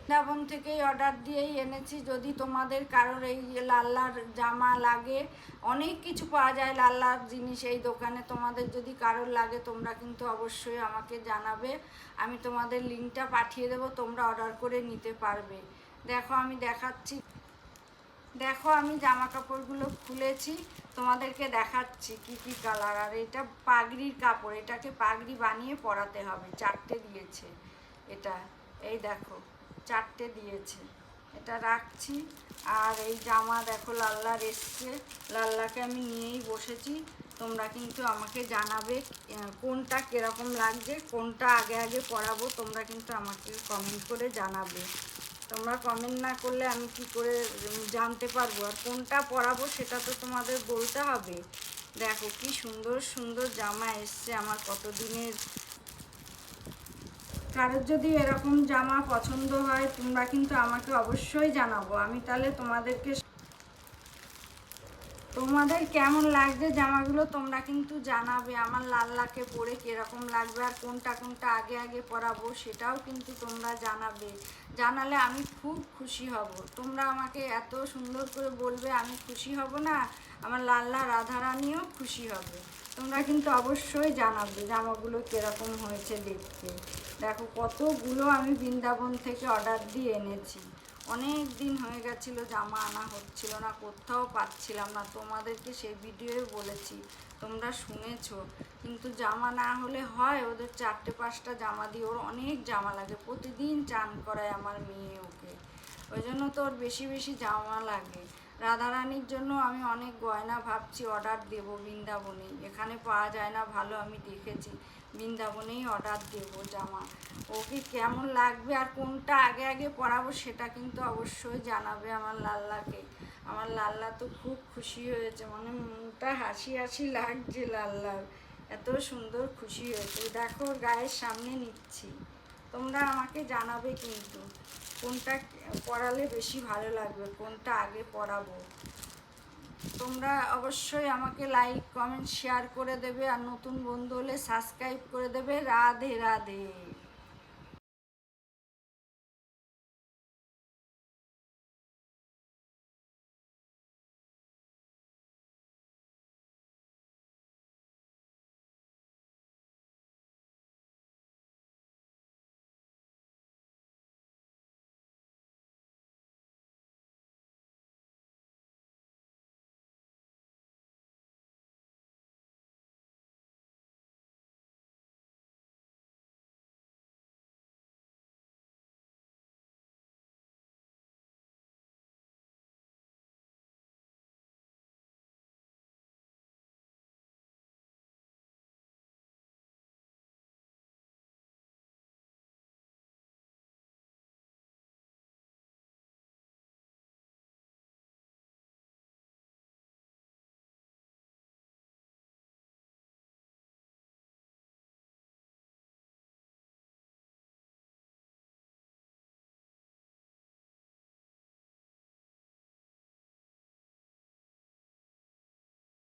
বৃন্দাবন থেকেই অর্ডার দিয়েই এনেছি। যদি তোমাদের কারোর এই লাল্লার জামা লাগে, অনেক কিছু পাওয়া যায় লাল্লার জিনিস এই দোকানে, তোমাদের যদি কারোর লাগে তোমরা কিন্তু অবশ্যই আমাকে জানাবে, আমি তোমাদের লিঙ্কটা পাঠিয়ে দেবো, তোমরা অর্ডার করে নিতে পারবে। দেখো আমি দেখাচ্ছি, দেখো আমি জামা কাপড়গুলো খুলেছি, তোমাদেরকে দেখাচ্ছি কি কি কালার। আর এটা পাগড়ির কাপড়, এটাকে পাগড়ি বানিয়ে পরাতে হবে। 4টে দিয়েছে এটা, এই দেখো 4টে দিয়েছে। এটা রাখছি। আর এই জামা দেখো লাল্লার এসছে, লাল্লাকে আমি নিয়েই বসেছি। তোমরা কিন্তু আমাকে জানাবে কোনটা কীরকম লাগছে, কোনটা আগে আগে পরাবো, তোমরা কিন্তু আমাকে কমেন্ট করে জানাবে। তোমরা কমেন্ট না করলে আমি কি করে জানতে পারবো? আর কোনটা পরাবো সেটা তো তোমাদের বলতে হবে। দেখো কি সুন্দর সুন্দর জামা এসছে আমার কতদিনের। কারোর যদি এরকম জামা পছন্দ হয় তোমরা কিন্তু আমাকে অবশ্যই জানাবো। আমি তাহলে তোমাদের কেমন লাগছে জামাগুলো তোমরা কিন্তু জানাবে। আমার লাল্লাকে পরে কীরকম লাগবে আর কোনটা কোনটা আগে আগে পরাবো সেটাও কিন্তু তোমরা জানাবে। জানালে আমি খুব খুশি হব। তোমরা আমাকে এত সুন্দর করে বলবে, আমি খুশি হব না? আমার লাল্লা রাধারানীও খুশি হবে। তোমরা কিন্তু অবশ্যই জানাবে জামাগুলো কীরকম হয়েছে দেখতে। দেখো কতগুলো আমি বৃন্দাবন থেকে অর্ডার দিয়ে এনেছি। অনেক দিন হয়ে গেছিলো জামা আনা হচ্ছিল না, কোথাও পাচ্ছিলাম না। তোমাদেরকে সেই ভিডিওয়ে বলেছি, তোমরা শুনেছো। কিন্তু জামা না হলে হয়? ওদের 4টে 5টা জামা দিয়ে, ওর অনেক জামা লাগে, প্রতিদিন চান করায় আমার মেয়ে ওকে, ওই জন্য তো ওর বেশি বেশি জামা লাগে। রাধারানীর জন্য আমি অনেক গয়না ভাবছি অর্ডার দেব বৃন্দাবনেই, এখানে পাওয়া যায় না ভালো, আমি দেখেছি। বৃন্দাবনেই অর্ডার দেবো জামা। ওকে কেমন লাগবে আর কোনটা আগে আগে পরাবো সেটা কিন্তু অবশ্যই জানাবে আমার লাল্লাকে। আমার লাল্লা তো খুব খুশি হয়েছে, মানে মুখটা হাসি হাসি লাগছে লাল্লার, এত সুন্দর খুশি হয়েছে। দেখো গায়ের সামনে নিচ্ছি, তোমরা আমাকে জানাবে কিন্তু কোনটা পরালে বেশি ভালো লাগবে, কোনটা আগে পরাবো। তোমরা অবশ্যই আমাকে লাইক কমেন্ট শেয়ার করে দেবে, আর নতুন বন্ধু হলে সাবস্ক্রাইব করে দেবে। রাধে রাধে।